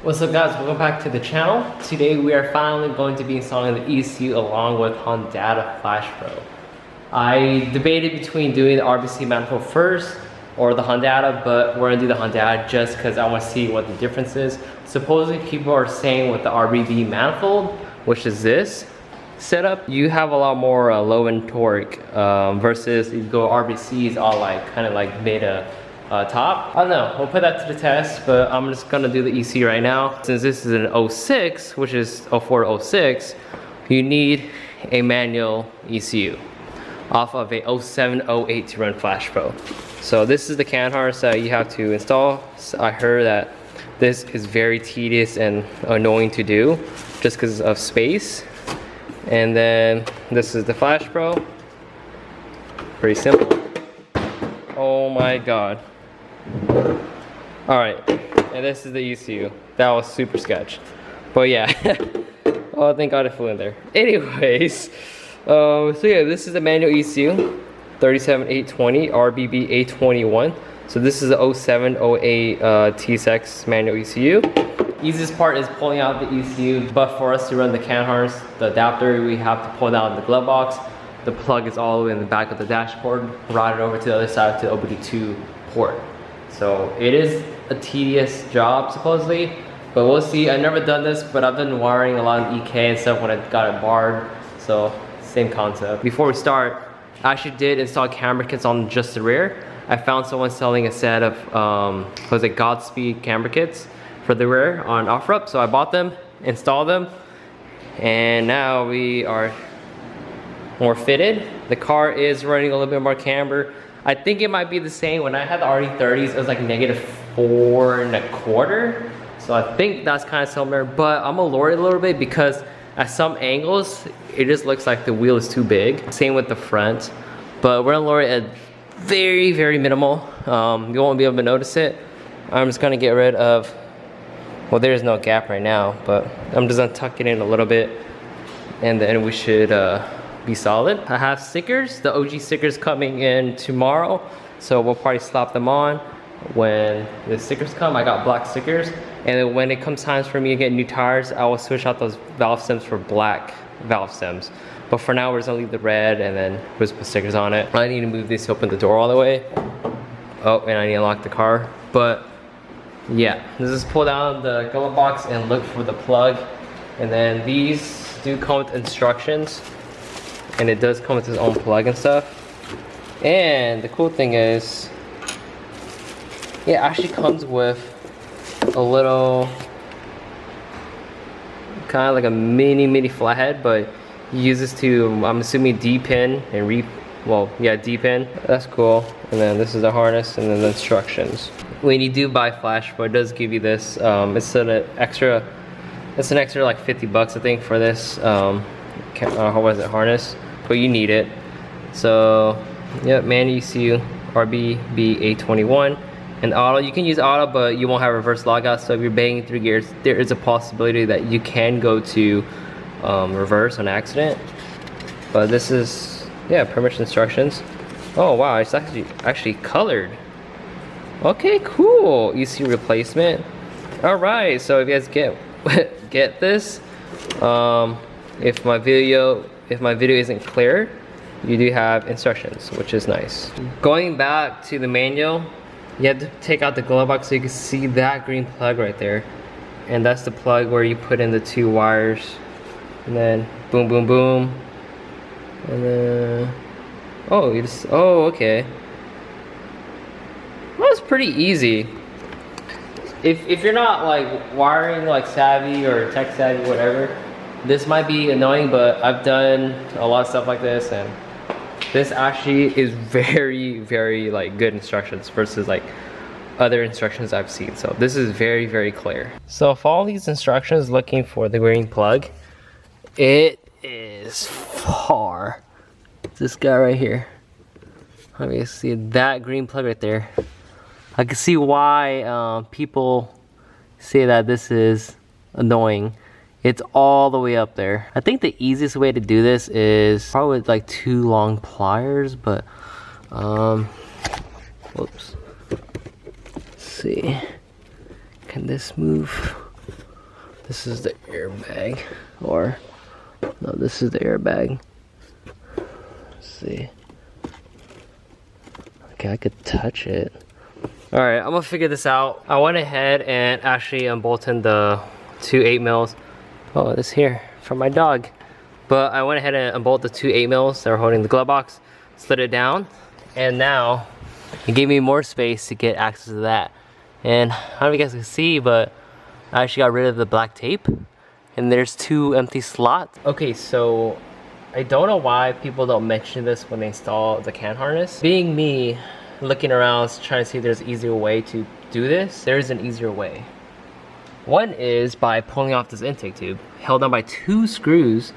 What's up guys, welcome back to the channel. Today we are finally going to be installing the ECU along with Hondata Flash Pro. I debated between doing the RBC manifold first or the Hondata, but we're gonna do the Hondata just because I want to see what the difference is. Supposedly people are saying with the RBB manifold, which is this setup, you have a lot more low end torque versus you go RBCs all like kind of like mid top. I don't know, we'll put that to the test, but I'm just gonna do the ECU right now. Since this is an 06, which is 04 to 06, you need a manual ECU off of a 07, 08 to run Flash Pro. So this is the can harness that you have to install. So I heard that this is very tedious and annoying to do just because of space. And then this is the Flash Pro. Pretty simple. Oh my God. Alright, and this is the ECU. That was super sketch. But yeah, oh thank God it flew in there. Anyways, so yeah, this is the manual ECU, 37820 RBB A21. So this is the 07, 08 TSX manual ECU. Easiest part is pulling out the ECU, but for us to run the can harness, the adapter, we have to pull out the glove box. The plug is all the way in the back of the dashboard, route it over to the other side to the OBD2 port. So it is a tedious job supposedly, but we'll see. I've never done this, but I've been wiring a lot of EK and stuff when I got it barred. So same concept. Before we start, I actually did install camber kits on just the rear. I found someone selling a set of was it Godspeed camber kits for the rear on OfferUp. So I bought them, installed them, and now we are more fitted. The car is running a little bit more camber. I think it might be the same. When I had the RD30s, it was like -4.25. So I think that's kind of similar, but I'm gonna lower it a little bit because at some angles, it just looks like the wheel is too big. Same with the front, but we're gonna lower it at very, very minimal. You won't be able to notice it. I'm just gonna get rid of, well, there's no gap right now, but I'm just gonna tuck it in a little bit and then we should be solid. I have stickers, the OG stickers coming in tomorrow, so we'll probably slap them on when the stickers come. I got black stickers, and then when it comes time for me to get new tires, I will switch out those valve stems for black valve stems. But for now, we're just gonna leave the red and then we'll just put stickers on it. I need to move this to open the door all the way. Oh, and I need to lock the car. But yeah, let's just pull down the glove box and look for the plug. And then these do come with instructions, and it does come with its own plug and stuff. And the cool thing is, yeah, it actually comes with a little, kind of like a mini flathead, but you use this to, I'm assuming, D-pin and D-pin. That's cool. And then this is the harness and then the instructions. When you do buy Flash Pro, it does give you this, it's an extra like 50 bucks I think for this harness, but you need it. So yep, manual ECU, RBB A21, and auto. You can use auto, but you won't have reverse logout. So if you're banging through gears, there is a possibility that you can go to reverse on accident. But this is, yeah, permission instructions. Oh wow, it's actually colored. Okay, cool. ECU replacement. All right, so if you guys get this, if my video isn't clear, you do have instructions, which is nice. Going back to the manual, you have to take out the glove box so you can see that green plug right there, and that's the plug where you put in the two wires, and then boom, boom, boom, and then okay. Well, it's pretty easy. If you're not like wiring like savvy or tech savvy, whatever, this might be annoying, but I've done a lot of stuff like this, and this actually is very, very like good instructions versus like other instructions I've seen. So this is very, very clear. So follow these instructions looking for the green plug. It is far. This guy right here. Let me see that green plug right there. I can see why people say that this is annoying. It's all the way up there. I think the easiest way to do this is probably with like 2 long pliers, but whoops. Let's see. Can this move? This is the airbag, or no, this is the airbag. Let's see. Okay, I could touch it. All right, I'm gonna figure this out. I went ahead and actually unbolted the 2 8mm. Oh, this here from my dog. But I went ahead and unbolted the 2 8mm that were holding the glove box, slid it down, and now it gave me more space to get access to that. And I don't know if you guys can see, but I actually got rid of the black tape, and there's 2 empty slots. Okay, so I don't know why people don't mention this when they install the CAN harness. Being me, looking around trying to see if there's an easier way to do this, there is an easier way. One is by pulling off this intake tube, held on by 2 screws,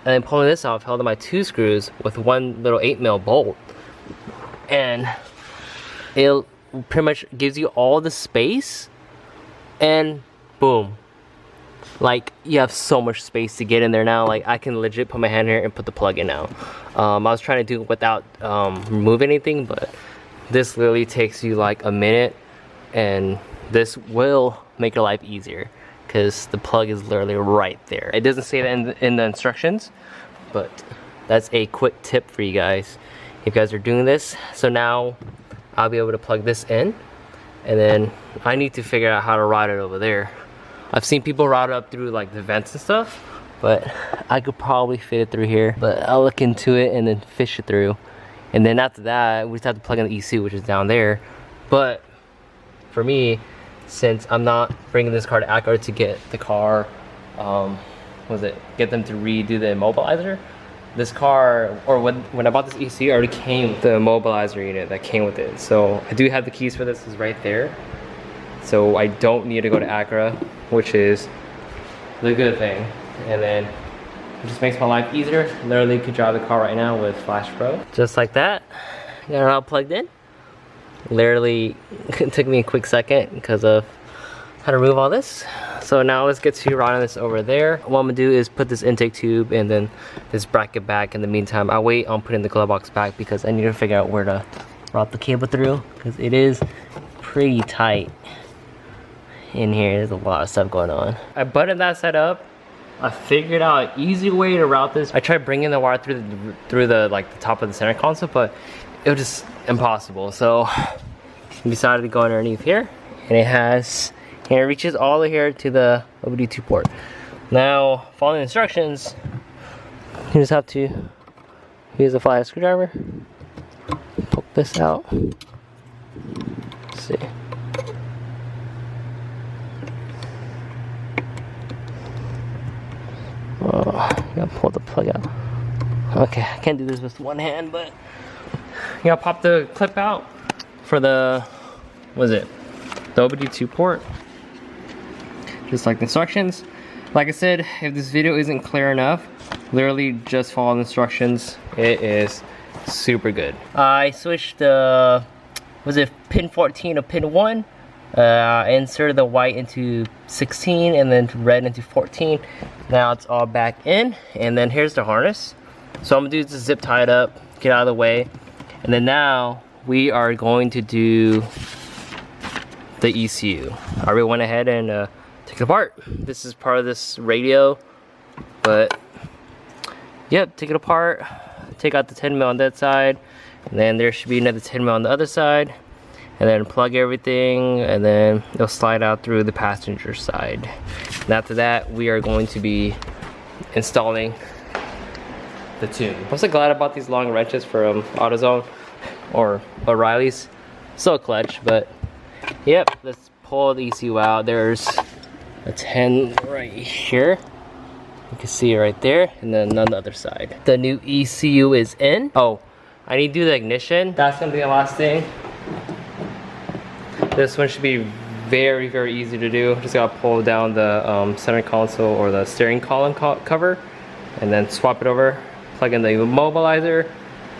and then pulling this off, held on by 2 screws with 1 little 8mm bolt. And it pretty much gives you all the space, and boom. Like, you have so much space to get in there now. Like, I can legit put my hand here and put the plug in now. I was trying to do it without removing anything, but this literally takes you like a minute, and this will make your life easier because the plug is literally right there. It doesn't say that in the instructions, but that's a quick tip for you guys if you guys are doing this. So now I'll be able to plug this in, and then I need to figure out how to route it over there. I've seen people route it up through like the vents and stuff, but I could probably fit it through here. But I'll look into it and then fish it through. And then after that, we just have to plug in the ECU, which is down there. But for me, since I'm not bringing this car to Acura to get the car, get them to redo the immobilizer, this car, or when I bought this ECU, it already came with the immobilizer unit that came with it. So I do have the keys for this, is right there. So I don't need to go to Acura, which is the good thing. And then it just makes my life easier. Literally could drive the car right now with Flash Pro. Just like that, got it all plugged in. Literally, it took me a quick second because of how to remove all this. So now let's get to routing this over there. What I'm gonna do is put this intake tube and then this bracket back. In the meantime, I'll wait on putting the glove box back because I need to figure out where to route the cable through, because it is pretty tight in here. There's a lot of stuff going on. I buttoned that side up. I figured out an easy way to route this. I tried bringing the wire through the like the top of the center console, but it was just impossible. So I decided to go underneath here, and it reaches all the way here to the OBD2 port. Now, following the instructions, you just have to use a flathead screwdriver, poke this out. Let's see. Oh, I gotta pull the plug out. Okay, I can't do this with one hand, but you gotta pop the clip out for the, the OBD2 port. Just like the instructions. Like I said, if this video isn't clear enough, literally just follow the instructions. It is super good. I switched the, pin 14 to pin 1. I inserted the white into 16 and then red into 14. Now it's all back in, and then here's the harness. So I'm gonna do is just zip tie it up, get out of the way, and then now we are going to do the ECU. I already went ahead and took it apart. This is part of this radio, but yep, take it apart, take out the 10mm on that side, and then there should be another 10mm on the other side, and then plug everything, and then it'll slide out through the passenger side. And after that, we are going to be installing the tune. I'm so glad I bought these long wrenches from AutoZone or O'Reilly's. So clutch, but yep, let's pull the ECU out. There's a 10 right here. You can see it right there, and then on the other side. The new ECU is in. Oh, I need to do the ignition. That's gonna be the last thing. This one should be very, very easy to do. Just gotta pull down the center console or the steering column cover, and then swap it over, plug in the immobilizer,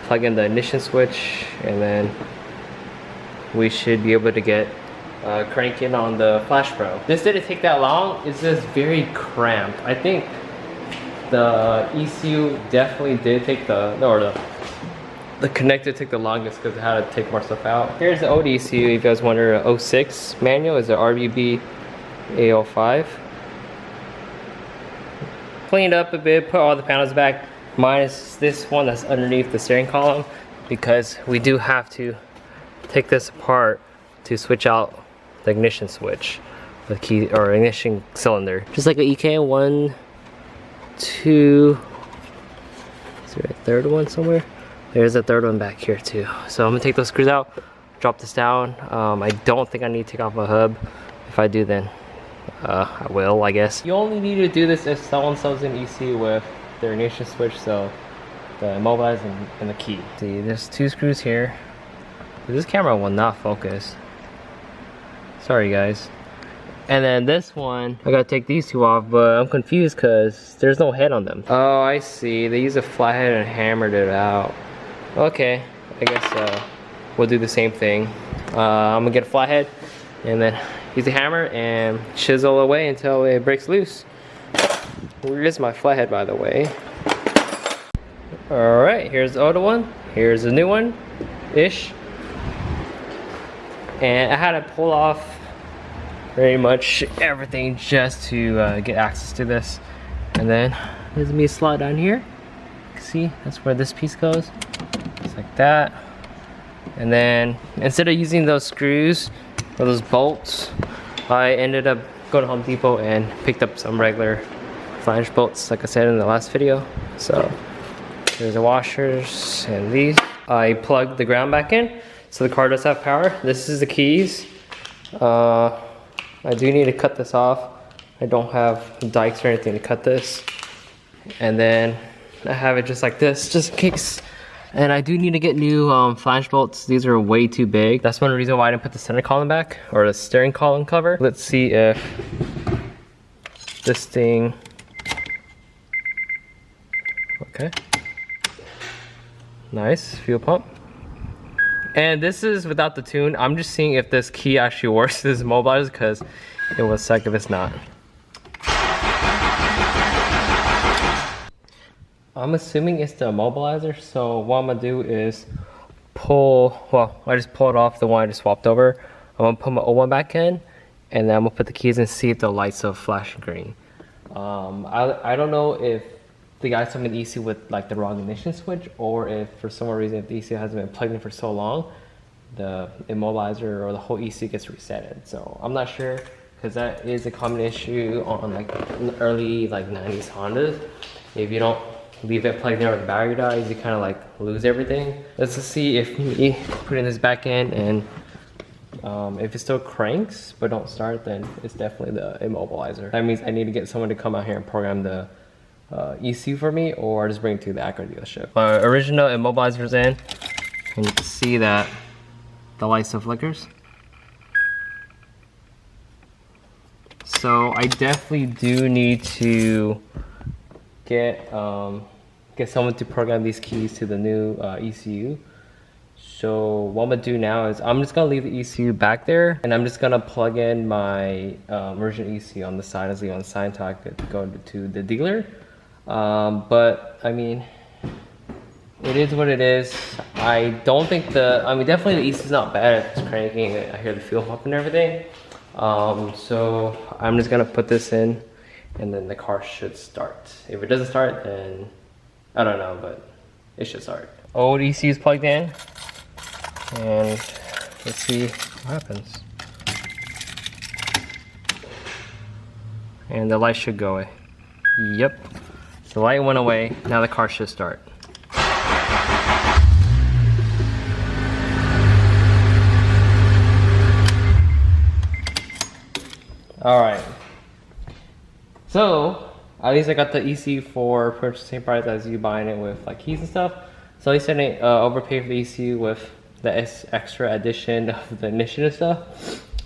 plug in the ignition switch, and then we should be able to get cranking on the Flash Pro. This didn't take that long. It's just very cramped. I think the ECU definitely did take the connector took the longest because it had to take more stuff out. Here's the old ECU. If you guys wonder, 06 manual is the RBB A05. cleaned up a bit, put all the panels back, minus this one that's underneath the steering column, because we do have to take this apart to switch out the ignition switch, the key or ignition cylinder. Just like an EK 1, 2, is there a third one somewhere? There's a third one back here too. So I'm gonna take those screws out, drop this down. I don't think I need to take off my hub. If I do, then I will, I guess. You only need to do this if someone sells an ECU with their ignition switch, so the immobilizer and the key. See, there's 2 screws here. This camera will not focus. Sorry guys. And then this one, I gotta take these 2 off, but I'm confused because there's no head on them. Oh, I see. They used a flathead and hammered it out. Okay, I guess we'll do the same thing. I'm gonna get a flathead and then use the hammer and chisel away until it breaks loose. Where is my flathead, by the way? Alright, here's the older one. Here's the new one-ish. And I had to pull off pretty much everything just to get access to this. And then there's me a slot down here. See, that's where this piece goes. Just like that. And then instead of using those screws or those bolts, I ended up going to Home Depot and picked up some regular flange bolts, like I said in the last video. So there's the washers and these. I plugged the ground back in, so the car does have power. This is the keys. I do need to cut this off. I don't have dikes or anything to cut this. And then I have it just like this, just in case. And I do need to get new flange bolts. These are way too big. That's one reason why I didn't put the center column back, or the steering column cover. Let's see if this thing, okay. Nice, fuel pump. And this is without the tune. I'm just seeing if this key actually works, this immobilizer, because it will suck if it's not. I'm assuming it's the immobilizer, so what I'm gonna do is pull, well, I just pulled off the one I just swapped over. I'm gonna put my old one back in, and then I'm gonna put the keys in and see if the lights are flashing green. I don't know if the guy told me the ECU with like the wrong ignition switch, or if for some reason if the ECU hasn't been plugged in for so long, the immobilizer or the whole ECU gets resetted. So I'm not sure, because that is a common issue on like early like 90s Hondas. If you don't leave it plugged in or the battery dies, you kind of like lose everything. Let's just see if me putting this back in and if it still cranks but don't start, then it's definitely the immobilizer. That means I need to get someone to come out here and program the ECU for me, or just bring it to the Acura dealership. My original immobilizer's in, and you can see that the light still flickers. So I definitely do need to get someone to program these keys to the new ECU. So what I'm gonna do now is I'm just gonna leave the ECU back there, and I'm just gonna plug in my original ECU on the side, as on the side, until I could go to the dealer. But I mean, it is what it is. I don't think definitely the ECU is not bad. It's cranking. I hear the fuel pump and everything. So I'm just gonna put this in, and then the car should start. If it doesn't start, then I don't know, but it should start. Old ECU is plugged in, and let's see what happens. And the light should go away. Yep, the light went away. Now the car should start. Alright, so at least I got the ECU for pretty much the same price as you buying it with like keys and stuff. So at least I didn't overpay for the ECU with the extra addition of the ignition and stuff.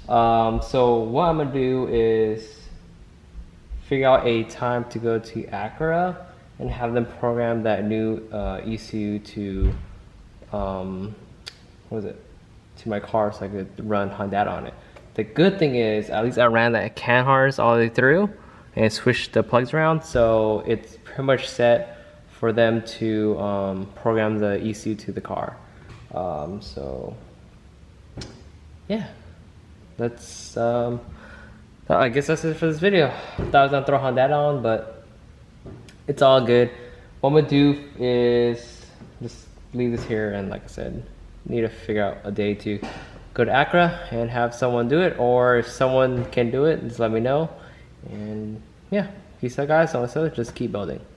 So what I'm gonna do is figure out a time to go to Acura and have them program that new ECU to to my car, so I could run Hondata on it. The good thing is, at least I ran that CAN harness all the way through and switched the plugs around, so it's pretty much set for them to program the ECU to the car. So yeah, that's I guess that's it for this video. Thought I was gonna throw Hondata on, but It's all good. What I'm gonna do is just leave this here, and like I said, need to figure out a day to go to Accra and have someone do it, or if someone can do it, just let me know. And yeah, peace out guys. So just keep building.